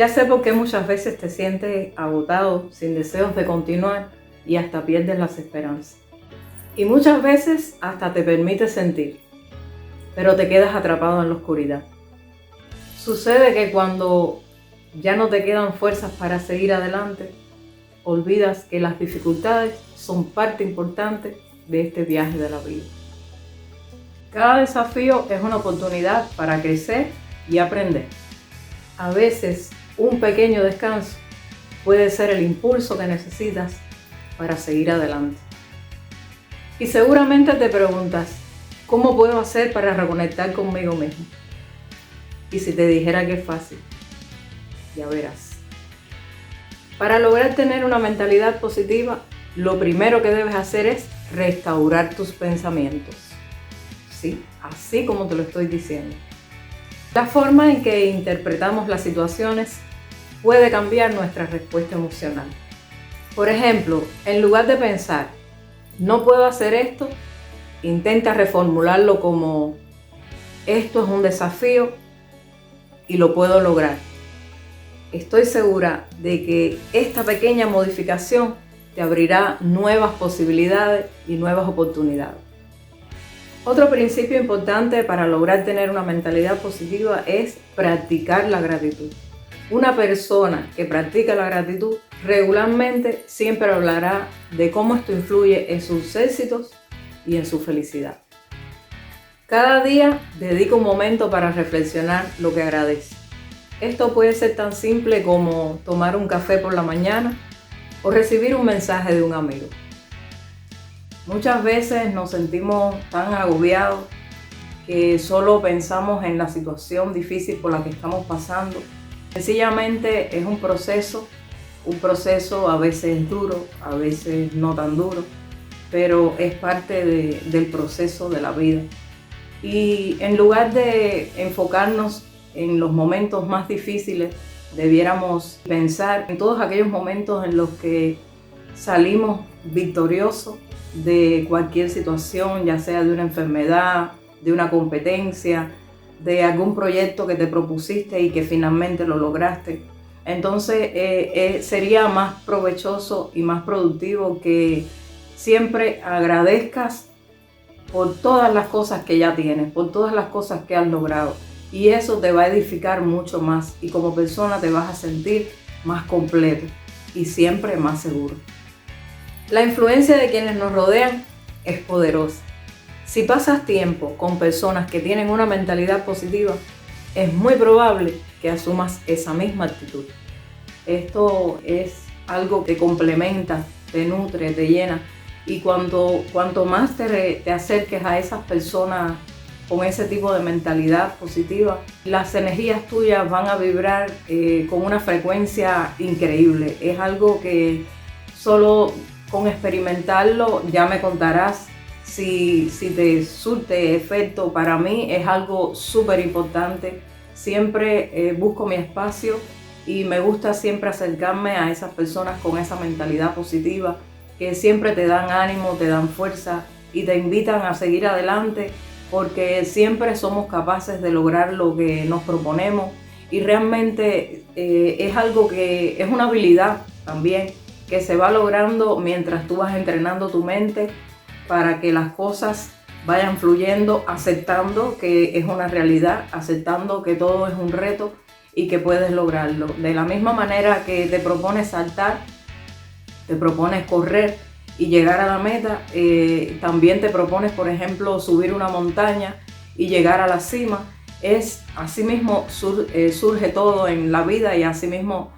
Ya sé por qué muchas veces te sientes agotado, sin deseos de continuar y hasta pierdes las esperanzas. Y muchas veces hasta te permites sentir, pero te quedas atrapado en la oscuridad. Sucede que cuando ya no te quedan fuerzas para seguir adelante, olvidas que las dificultades son parte importante de este viaje de la vida. Cada desafío es una oportunidad para crecer y aprender. A veces un pequeño descanso puede ser el impulso que necesitas para seguir adelante. Y seguramente te preguntas, ¿cómo puedo hacer para reconectar conmigo mismo? Y si te dijera que es fácil, ya verás. Para lograr tener una mentalidad positiva, lo primero que debes hacer es restaurar tus pensamientos. Sí, así como te lo estoy diciendo. La forma en que interpretamos las situaciones puede cambiar nuestra respuesta emocional. Por ejemplo, en lugar de pensar, no puedo hacer esto, intenta reformularlo como, esto es un desafío y lo puedo lograr. Estoy segura de que esta pequeña modificación te abrirá nuevas posibilidades y nuevas oportunidades. Otro principio importante para lograr tener una mentalidad positiva es practicar la gratitud. Una persona que practica la gratitud regularmente siempre hablará de cómo esto influye en sus éxitos y en su felicidad. Cada día dedica un momento para reflexionar lo que agradece. Esto puede ser tan simple como tomar un café por la mañana o recibir un mensaje de un amigo. Muchas veces nos sentimos tan agobiados que solo pensamos en la situación difícil por la que estamos pasando. Sencillamente es un proceso a veces duro, a veces no tan duro, pero es parte del proceso de la vida. Y en lugar de enfocarnos en los momentos más difíciles, debiéramos pensar en todos aquellos momentos en los que salimos victoriosos de cualquier situación, ya sea de una enfermedad, de una competencia, de algún proyecto que te propusiste y que finalmente lo lograste. Entonces sería más provechoso y más productivo que siempre agradezcas por todas las cosas que ya tienes, por todas las cosas que has logrado. Y eso te va a edificar mucho más y como persona te vas a sentir más completo y siempre más seguro. La influencia de quienes nos rodean es poderosa. Si pasas tiempo con personas que tienen una mentalidad positiva, es muy probable que asumas esa misma actitud. Esto es algo que complementa, te nutre, te llena. Y cuanto más te acerques a esas personas con ese tipo de mentalidad positiva, las energías tuyas van a vibrar con una frecuencia increíble. Es algo que solo con experimentarlo ya me contarás si te surte efecto. Para mí es algo súper importante. Siempre busco mi espacio y me gusta siempre acercarme a esas personas con esa mentalidad positiva que siempre te dan ánimo, te dan fuerza y te invitan a seguir adelante, porque siempre somos capaces de lograr lo que nos proponemos y realmente es algo que es una habilidad también que se va logrando mientras tú vas entrenando tu mente para que las cosas vayan fluyendo, aceptando que es una realidad, aceptando que todo es un reto y que puedes lograrlo. De la misma manera que te propones saltar, te propones correr y llegar a la meta, también te propones, por ejemplo, subir una montaña y llegar a la cima. Así mismo surge todo en la vida y así mismo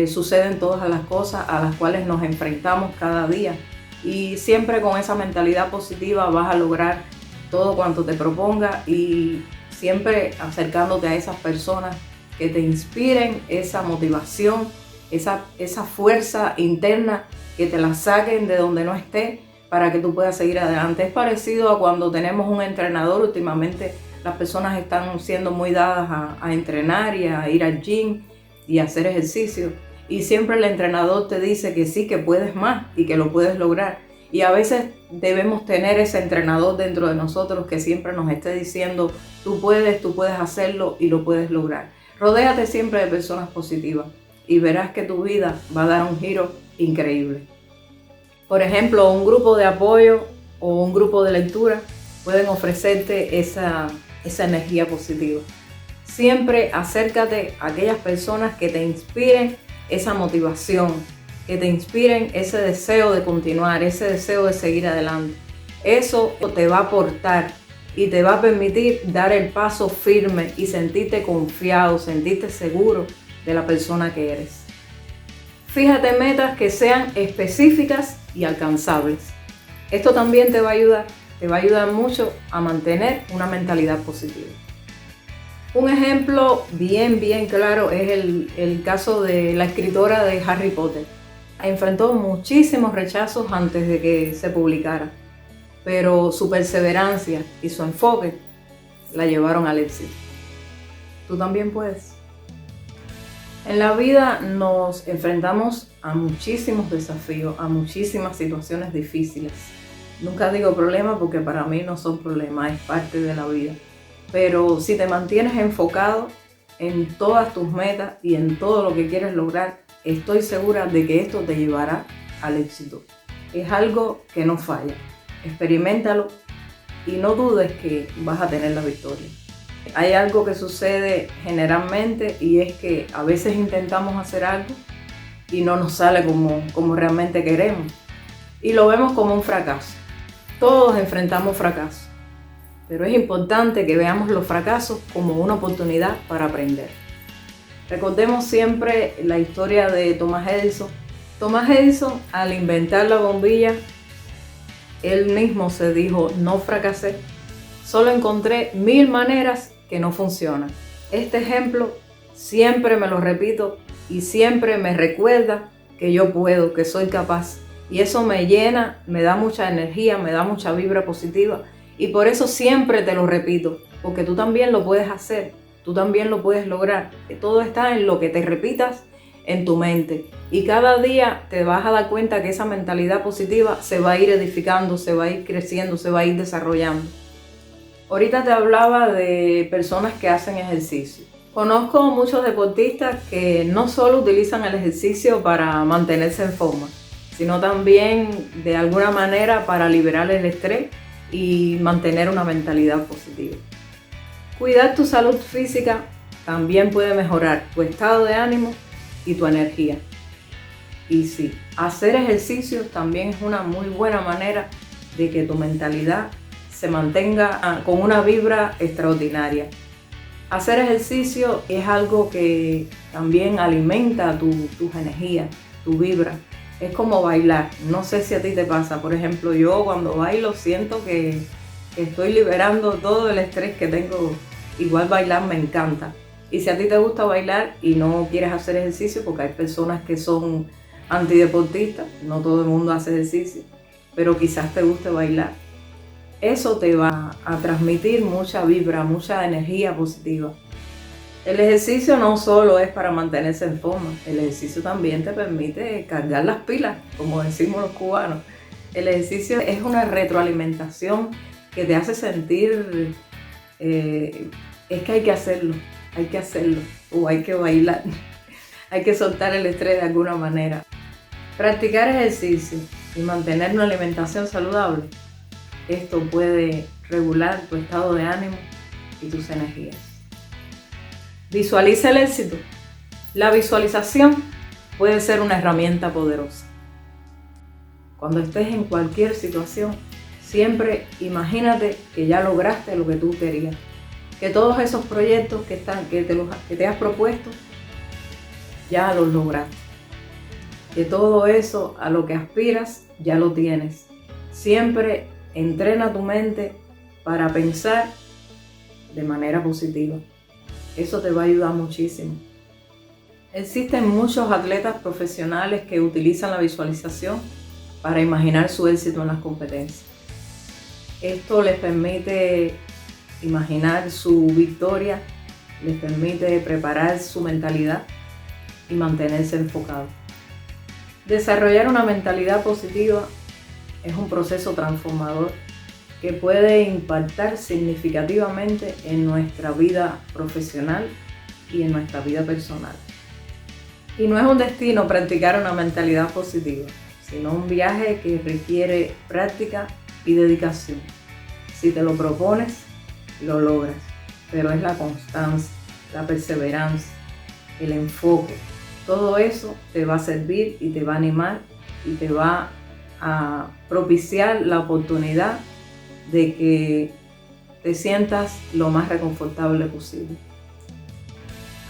suceden todas las cosas a las cuales nos enfrentamos cada día. Y siempre con esa mentalidad positiva vas a lograr todo cuanto te propongas y siempre acercándote a esas personas que te inspiren esa motivación, esa fuerza interna, que te la saquen de donde no estés para que tú puedas seguir adelante. Es parecido a cuando tenemos un entrenador. Últimamente las personas están siendo muy dadas a entrenar y a ir al gym y a hacer ejercicio. Y siempre el entrenador te dice que sí, que puedes más y que lo puedes lograr. Y a veces debemos tener ese entrenador dentro de nosotros que siempre nos esté diciendo, tú puedes hacerlo y lo puedes lograr. Rodéate siempre de personas positivas y verás que tu vida va a dar un giro increíble. Por ejemplo, un grupo de apoyo o un grupo de lectura pueden ofrecerte esa energía positiva. Siempre acércate a aquellas personas que te inspiren esa motivación, que te inspiren ese deseo de continuar, ese deseo de seguir adelante. Eso te va a aportar y te va a permitir dar el paso firme y sentirte confiado, sentirte seguro de la persona que eres. Fíjate en metas que sean específicas y alcanzables. Esto también te va a ayudar mucho a mantener una mentalidad positiva. Un ejemplo bien claro es el caso de la escritora de Harry Potter. Enfrentó muchísimos rechazos antes de que se publicara, pero su perseverancia y su enfoque la llevaron al éxito. Tú también puedes. En la vida nos enfrentamos a muchísimos desafíos, a muchísimas situaciones difíciles. Nunca digo problemas porque para mí no son problemas, es parte de la vida. Pero si te mantienes enfocado en todas tus metas y en todo lo que quieres lograr, estoy segura de que esto te llevará al éxito. Es algo que no falla. Experiméntalo y no dudes que vas a tener la victoria. Hay algo que sucede generalmente y es que a veces intentamos hacer algo y no nos sale como realmente queremos y lo vemos como un fracaso. Todos enfrentamos fracasos, pero es importante que veamos los fracasos como una oportunidad para aprender. Recordemos siempre la historia de Thomas Edison. Thomas Edison, al inventar la bombilla, él mismo se dijo: no fracasé, solo encontré 1000 maneras que no funcionan. Este ejemplo siempre me lo repito y siempre me recuerda que yo puedo, que soy capaz. Y eso me llena, me da mucha energía, me da mucha vibra positiva. Y por eso siempre te lo repito, porque tú también lo puedes hacer, tú también lo puedes lograr. Todo está en lo que te repitas en tu mente. Y cada día te vas a dar cuenta que esa mentalidad positiva se va a ir edificando, se va a ir creciendo, se va a ir desarrollando. Ahorita te hablaba de personas que hacen ejercicio. Conozco muchos deportistas que no solo utilizan el ejercicio para mantenerse en forma, sino también de alguna manera para liberar el estrés y mantener una mentalidad positiva. Cuidar tu salud física también puede mejorar tu estado de ánimo y tu energía. Y sí, hacer ejercicio también es una muy buena manera de que tu mentalidad se mantenga con una vibra extraordinaria. Hacer ejercicio es algo que también alimenta tus energías, tu vibra. Es como bailar. No sé si a ti te pasa. Por ejemplo, yo cuando bailo siento que estoy liberando todo el estrés que tengo. Igual bailar me encanta. Y si a ti te gusta bailar y no quieres hacer ejercicio, porque hay personas que son antideportistas, no todo el mundo hace ejercicio, pero quizás te guste bailar, eso te va a transmitir mucha vibra, mucha energía positiva. El ejercicio no solo es para mantenerse en forma, el ejercicio también te permite cargar las pilas, como decimos los cubanos. El ejercicio es una retroalimentación que te hace sentir, es que hay que hacerlo, o hay que bailar, hay que soltar el estrés de alguna manera. Practicar ejercicio y mantener una alimentación saludable, esto puede regular tu estado de ánimo y tus energías. Visualiza el éxito. La visualización puede ser una herramienta poderosa. Cuando estés en cualquier situación, siempre imagínate que ya lograste lo que tú querías. Que todos esos proyectos que te has propuesto, ya los lograste. Que todo eso a lo que aspiras, ya lo tienes. Siempre entrena tu mente para pensar de manera positiva. Eso te va a ayudar muchísimo. Existen muchos atletas profesionales que utilizan la visualización para imaginar su éxito en las competencias. Esto les permite imaginar su victoria, les permite preparar su mentalidad y mantenerse enfocado. Desarrollar una mentalidad positiva es un proceso transformador que puede impactar significativamente en nuestra vida profesional y en nuestra vida personal. Y no es un destino practicar una mentalidad positiva, sino un viaje que requiere práctica y dedicación. Si te lo propones, lo logras, pero es la constancia, la perseverancia, el enfoque. Todo eso te va a servir y te va a animar y te va a propiciar la oportunidad de que te sientas lo más reconfortable posible.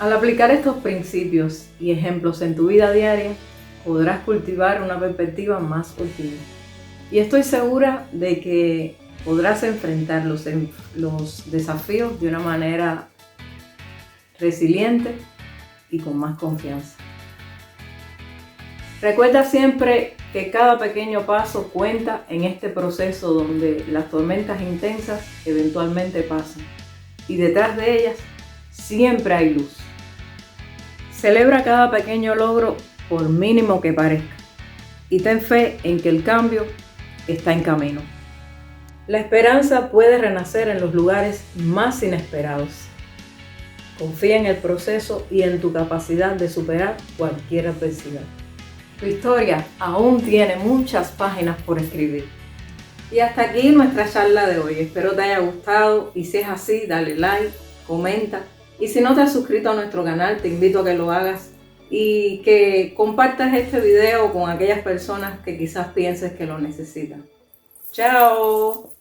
Al aplicar estos principios y ejemplos en tu vida diaria, podrás cultivar una perspectiva más optimista. Y estoy segura de que podrás enfrentar los desafíos de una manera resiliente y con más confianza. Recuerda siempre que cada pequeño paso cuenta en este proceso donde las tormentas intensas eventualmente pasan y detrás de ellas siempre hay luz. Celebra cada pequeño logro por mínimo que parezca y ten fe en que el cambio está en camino. La esperanza puede renacer en los lugares más inesperados. Confía en el proceso y en tu capacidad de superar cualquier adversidad. Tu historia aún tiene muchas páginas por escribir. Y hasta aquí nuestra charla de hoy. Espero te haya gustado y si es así, dale like, comenta. Y si no te has suscrito a nuestro canal, te invito a que lo hagas y que compartas este video con aquellas personas que quizás pienses que lo necesitan. ¡Chao!